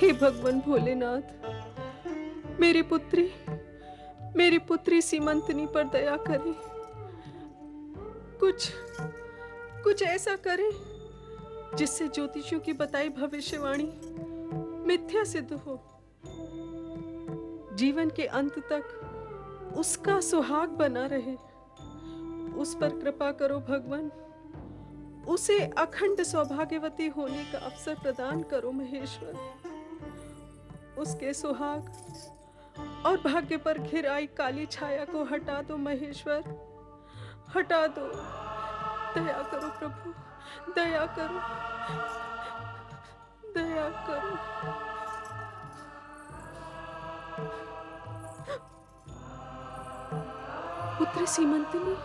हे भगवान भोलेनाथ, मेरी पुत्री सीमंतनी पर दया करें। कुछ कुछ ऐसा करें जिससे ज्योतिषियों की बताई भविष्यवाणी मिथ्या सिद्ध हो। जीवन के अंत तक उसका सुहाग बना रहे। उस पर कृपा करो भगवान। उसे अखंड सौभाग्यवती होने का अवसर प्रदान करो महेश्वर। उसके सुहाग और भाग्य पर घिर आई काली छाया को हटा दो महेश्वर, हटा दो। दया करो प्रभु, दया करो, दया करो। पुत्री सीमंतनी,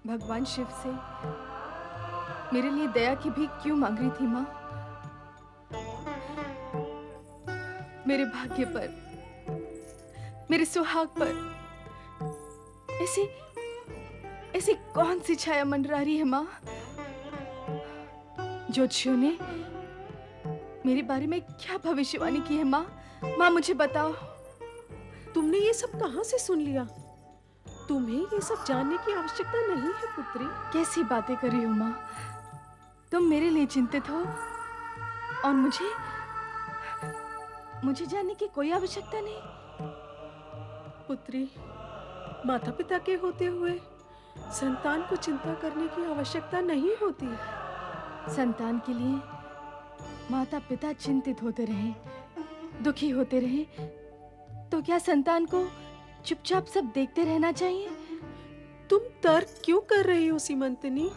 भगवान शिव से मेरे लिए दया की भीख क्यों मांग रही थी माँ? मेरे भाग्य पर, मेरे सुहाग पर ऐसी ऐसी कौन सी छाया मंडरा रही है माँ? ज्योतिषियों ने मेरे बारे में क्या भविष्यवाणी की है माँ? माँ मुझे बताओ। तुमने ये सब कहां से सुन लिया? तुम्हें ये सब जानने की आवश्यकता नहीं है पुत्री। कैसी बातें कर रही हो माँ? तुम मेरे लिए चिंतित हो और मुझे जानने की कोई आवश्यकता नहीं। पुत्री, माता पिता के होते हुए संतान को चिंता करने की आवश्यकता नहीं होती। संतान के लिए माता पिता चिंतित होते रहे, दुखी होते रहे, तो क्या संतान को चुपचाप सब देखते रहना चाहिए? तुम तर्क क्यों कर रही हो सीमंतनी?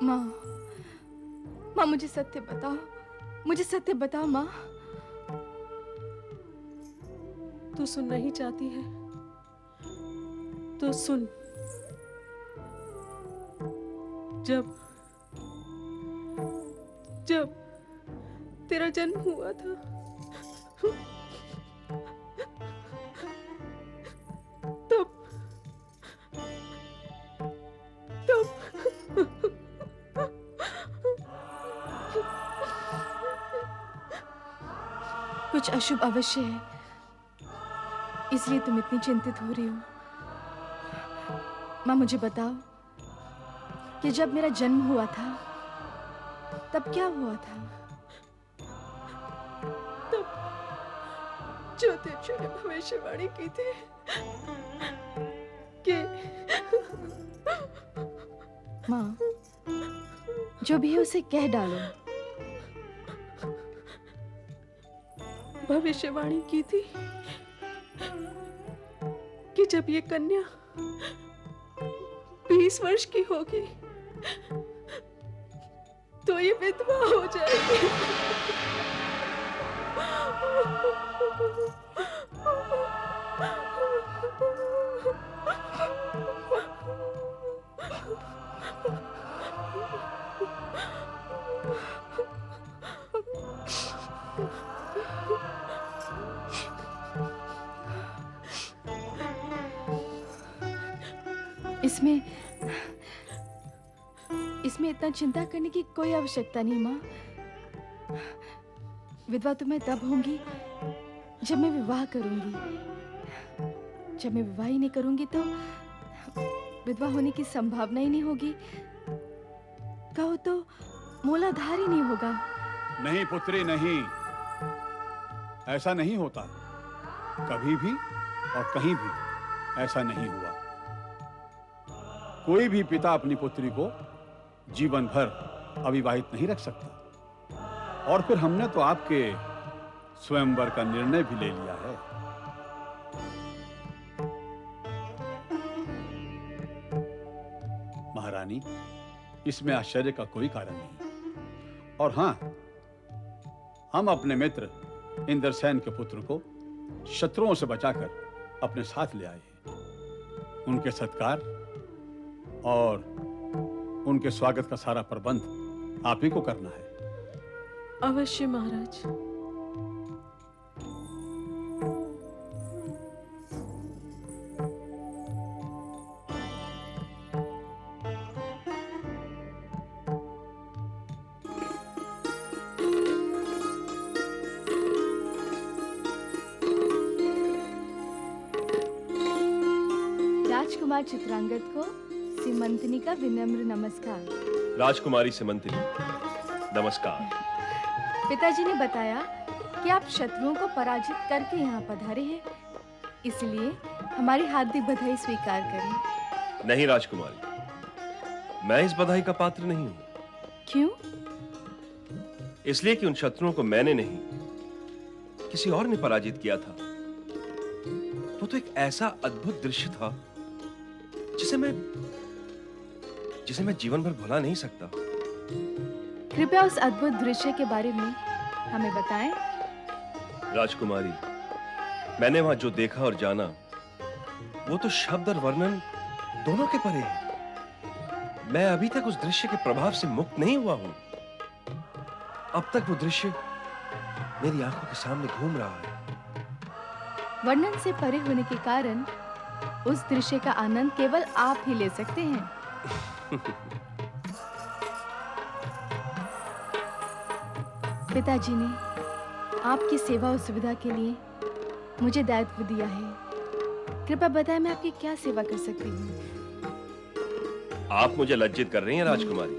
माँ मुझे सत्य बताओ, मुझे सत्य बताओ माँ। तू सुनना ही चाहती है तो सुन। जब तेरा जन्म हुआ था तब कुछ अशुभ अवश्य है, इसलिए तुम इतनी चिंतित हो रही हो। माँ मुझे बताओ कि जब मेरा जन्म हुआ था तब क्या हुआ था? तब ज्योतिषियों ने भविष्यवाणी की थी कि माँ जो भी है उसे कह डालो। भविष्यवाणी की थी कि जब ये कन्या 20 वर्ष की होगी तो ये विधवा हो जाएगी। इसमें इतना चिंता करने की कोई आवश्यकता नहीं माँ। विधवा तो मैं तब होंगी जब मैं विवाह करूंगी। जब मैं विवाह ही नहीं करूंगी तो विधवा होने की संभावना ही नहीं होगी। कहो तो मूलाधार ही नहीं होगा। नहीं पुत्री नहीं, ऐसा नहीं होता। कभी भी और कहीं भी ऐसा नहीं हुआ। कोई भी पिता अपनी पुत्री को जीवन भर अविवाहित नहीं रख सकता। और फिर हमने तो आपके स्वयंवर का निर्णय भी ले लिया है। महारानी, इसमें आश्चर्य का कोई कारण नहीं। और हां, हम अपने मित्र इंद्रसेन के पुत्र को शत्रुओं से बचाकर अपने साथ ले आए हैं। उनके सत्कार और उनके स्वागत का सारा प्रबंध आप ही को करना है। अवश्य महाराज। राजकुमार चित्रांगद को सीमंतनी का विनम्र नमस्कार। राजकुमारी सीमंतनी, नमस्कार। पिताजी ने बताया कि आप शत्रुओं को पराजित करके यहाँ पधारे हैं, इसलिए हमारी हार्दिक बधाई स्वीकार करें। नहीं राजकुमारी, मैं इस बधाई का पात्र नहीं हूं। क्यों? इसलिए कि उन शत्रुओं को मैंने नहीं, किसी और ने पराजित किया था। वो तो एक ऐसा अद्भुत दृश्य था जिसे मैं जीवन भर भुला नहीं सकता। कृपया उस अद्भुत दृश्य के बारे में हमें बताएं। राजकुमारी, मैंने वहां जो देखा और जाना, वो तो शब्द और वर्णन दोनों के परे है। मैं अभी तक उस दृश्य के प्रभाव से मुक्त नहीं हुआ हूं। अब तक वो दृश्य मेरी आंखों के सामने घूम रहा है। वर्णन से परे होने के कारण उस दृश्य का आनंद केवल आप ही ले सकते हैं। पिताजी ने आपकी सेवा और सुविधा के लिए मुझे दायित्व दिया है। कृपया बताएं मैं आपकी क्या सेवा कर सकती हूँ। आप मुझे लज्जित कर रही हैं राजकुमारी।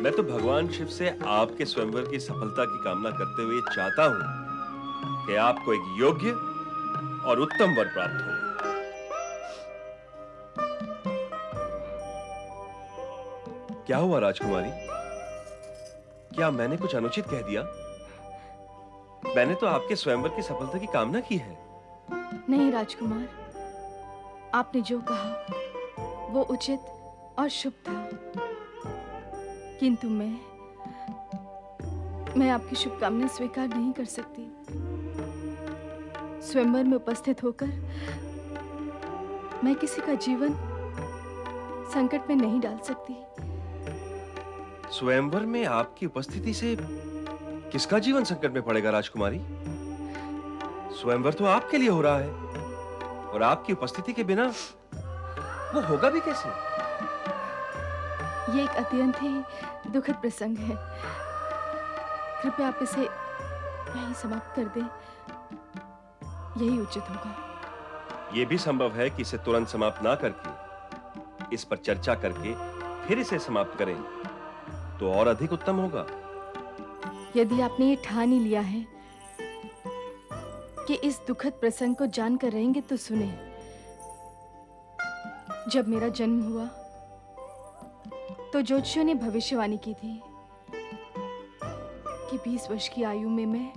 मैं तो भगवान शिव से आपके स्वयंवर की सफलता की कामना करते हुए चाहता हूं कि आपको एक योग्य और उत्तम वर प्राप्त हो। क्या हुआ राजकुमारी? क्या मैंने कुछ अनुचित कह दिया? मैंने तो आपके स्वयंवर की सफलता की कामना की है। नहीं राजकुमार, आपने जो कहा वो उचित और शुभ था, किंतु मैं आपकी शुभकामना स्वीकार नहीं कर सकती। स्वयंवर में उपस्थित होकर मैं किसी का जीवन संकट में नहीं डाल सकती। स्वयंवर में आपकी उपस्थिति से किसका जीवन संकट में पड़ेगा राजकुमारी? स्वयंवर तो आपके लिए हो रहा है और आपकी उपस्थिति के बिना वो होगा भी कैसे? ये एक अत्यंत ही दुखद प्रसंग है। कृपया आप इसे यहीं समाप्त कर दें, यही उचित होगा। ये भी संभव है कि इसे तुरंत समाप्त ना करके इस पर चर्चा करके फिर इसे समाप्त करें तो और अधिक उत्तम होगा। यदि आपने ये ठान ही लिया है कि इस दुखद प्रसंग को जानकर रहेंगे तो सुने। जब मेरा जन्म हुआ तो ज्योतिषियों ने भविष्यवाणी की थी कि 20 वर्ष की आयु में मैं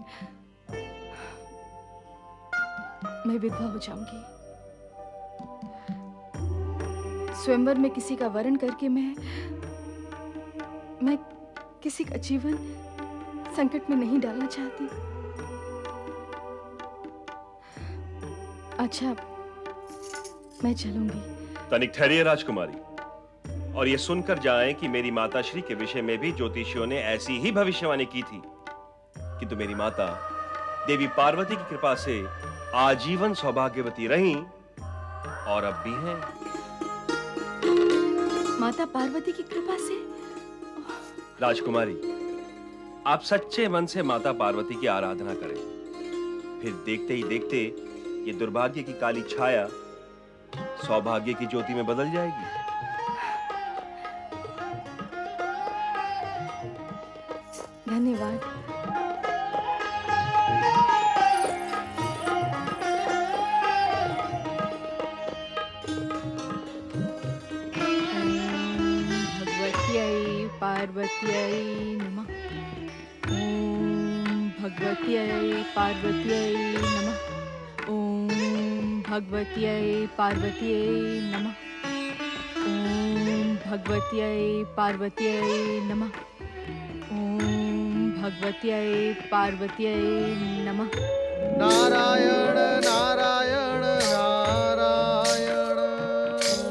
विधवा हो जाऊंगी। स्वयंवर में किसी का वरण करके मैं किसी का जीवन संकट में नहीं डालना चाहती। अच्छा, मैं चलूंगी। तनिक ठहरिए राजकुमारी, और ये सुनकर जाएं कि मेरी माताश्री के विषय में भी ज्योतिषियों ने ऐसी ही भविष्यवाणी की थी, किंतु मेरी माता देवी पार्वती की कृपा से आजीवन सौभाग्यवती रहीं और अब भी हैं। माता पार्वती की कृपा से? राजकुमारी, आप सच्चे मन से माता पार्वती की आराधना करें, फिर देखते ही देखते ये दुर्भाग्य की काली छाया सौभाग्य की ज्योति में बदल जाएगी। धन्यवाद। भगवत्यै पार्वत्यै नमः। ओम भगवत्यै पार्वत्यै नमः। ओम भगवत्यै पार्वत्यै नमः। ओम भगवत्यै पार्वत्यै नमः। ओम भगवत्यै पार्वत्यै नमः। नारायण नारायण नारायण।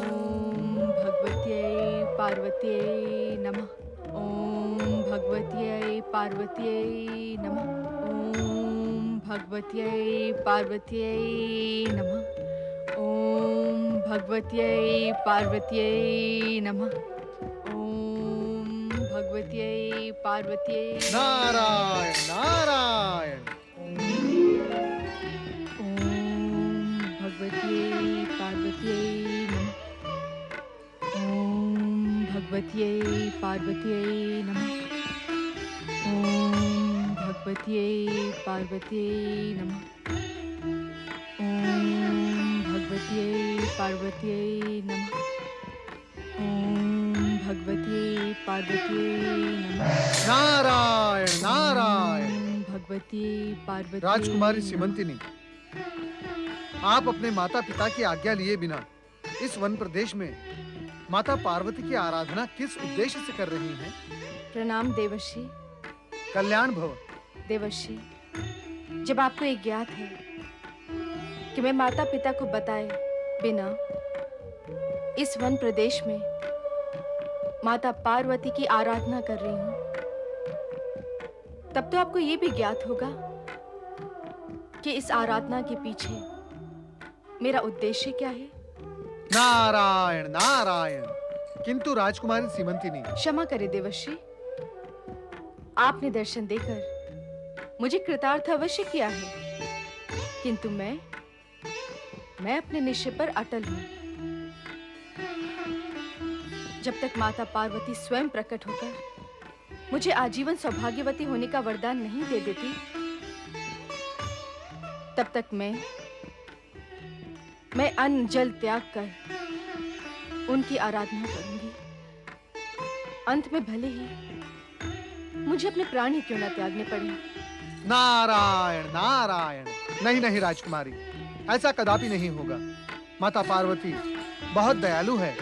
ओम भगवत्यै पार्वत्यै नमः। ओम भगवत्यै पार्वत्यै नमः। ओम भगवत्यै पार्वत्यै नमः। ओम भगवत्यै पार्वत्यै नमः। ओम भगवत्यै पार्वत्यै नारायण नारायण। ओम भगवत्यै पार्वत्यै नमः। ॐ भगवत्यै पार्वत्यै नमः। ॐ भगवत्यै पार्वत्यै नमः। ॐ भगवत्यै पार्वत्यै नमः। ॐ भगवत्यै पार्वत्यै नमः। नारायण नारायण। ॐ भगवत्यै पार्वत्यै राजकुमारी नमः। सीमंतिनी, आप अपने माता पिता की आज्ञा लिए बिना इस वन प्रदेश में माता पार्वती की आराधना किस उद्देश्य से कर रही हैं? प्रणाम देवर्षि। कल्याण भव। देवर्षि, जब आपको ये ज्ञात है कि मैं माता पिता को बताए बिना इस वन प्रदेश में माता पार्वती की आराधना कर रही हूँ, तब तो आपको ये भी ज्ञात होगा कि इस आराधना के पीछे मेरा उद्देश्य क्या है। नारायण नारायण। किंतु राजकुमारी सीमंतिनी, क्षमा करे देवर्षि, आपने दर्शन देकर मुझे कृतार्थ अवश्य किया है, किंतु मैं अपने निश्चय पर अटल हूं। जब तक माता पार्वती स्वयं प्रकट होकर मुझे आजीवन सौभाग्यवती होने का वरदान नहीं दे देती, तब तक मैं अन्न जल त्याग कर उनकी आराधना करूंगी। अंत में भले ही मुझे अपने प्राण ही क्यों ना त्यागने पड़े। नारायण नारायण। नहीं नहीं राजकुमारी, ऐसा कदापि नहीं होगा। माता पार्वती बहुत दयालु है,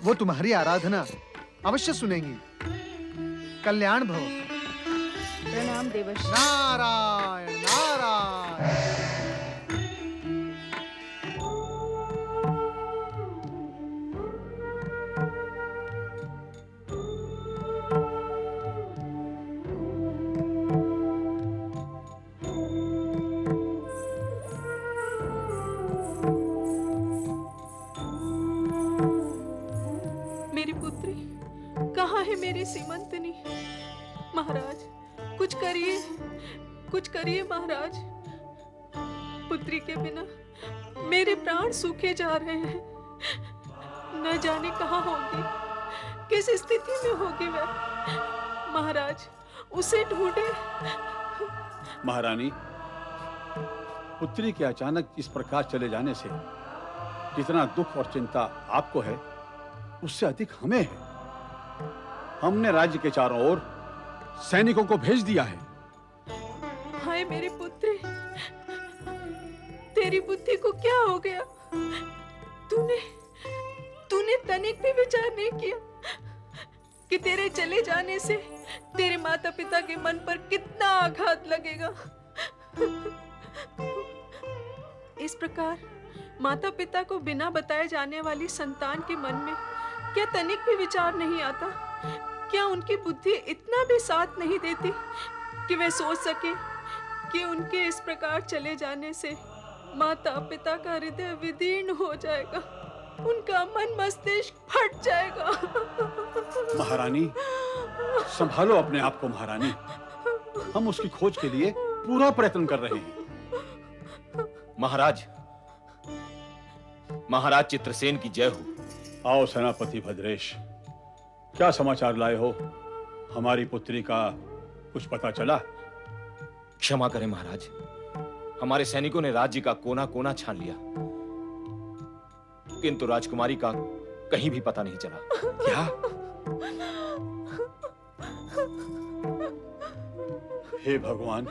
वो तुम्हारी आराधना अवश्य सुनेंगी। कल्याण भव। प्रणाम देवर्षि। नारायण नारायण। मेरी पुत्री कहाँ है? मेरी सीमंतनी। महाराज कुछ करिए महाराज। पुत्री के बिना मेरे प्राण सूखे जा रहे हैं। न जाने कहाँ होगी, किस स्थिति में होगी वह। महाराज उसे ढूंढे। महारानी, पुत्री के अचानक इस प्रकार चले जाने से जितना दुख और चिंता आपको है, उससे अधिक हमें है। हमने राज्य के चारों ओर सैनिकों को भेज दिया है। हाय मेरी पुत्री, तेरी बुद्धि को क्या हो गया? तूने तनिक भी विचार नहीं किया कि तेरे चले जाने से तेरे माता पिता के मन पर कितना आघात लगेगा। इस प्रकार माता पिता को बिना बताए जाने वाली संतान के मन में क्या तनिक भी विचार नहीं आता? क्या उनकी बुद्धि इतना भी साथ नहीं देती कि वे सोच सके कि उनके इस प्रकार चले जाने से माता पिता का हृदय विदीर्ण हो जाएगा, उनका मन मस्तिष्क फट जाएगा। महारानी, संभालो अपने आप को महारानी। हम उसकी खोज के लिए पूरा प्रयत्न कर रहे हैं। महाराज चित्रसेन की जय हो। आओ सेनापति भद्रेश, क्या समाचार लाए हो? हमारी पुत्री का कुछ पता चला? क्षमा करें महाराज, हमारे सैनिकों ने राज्य का कोना कोना छान लिया, किंतु राजकुमारी का कहीं भी पता नहीं चला। क्या? हे भगवान,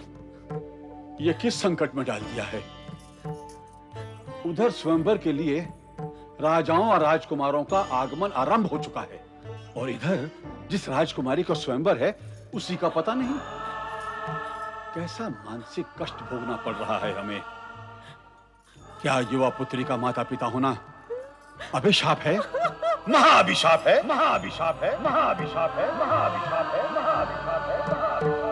ये किस संकट में डाल दिया है? उधर स्वयंवर के लिए राजाओं और राजकुमारों का आगमन आरंभ हो चुका है, और इधर जिस राजकुमारी का स्वयंवर है उसी का पता नहीं। कैसा मानसिक कष्ट भोगना पड़ रहा है हमें। क्या युवा पुत्री का माता पिता होना अभिशाप है? महाअभिशाप है, महाअभिशाप है, महाअभिशाप है, महाअभिशाप है, महाअभिशाप है, महाअभिशाप है।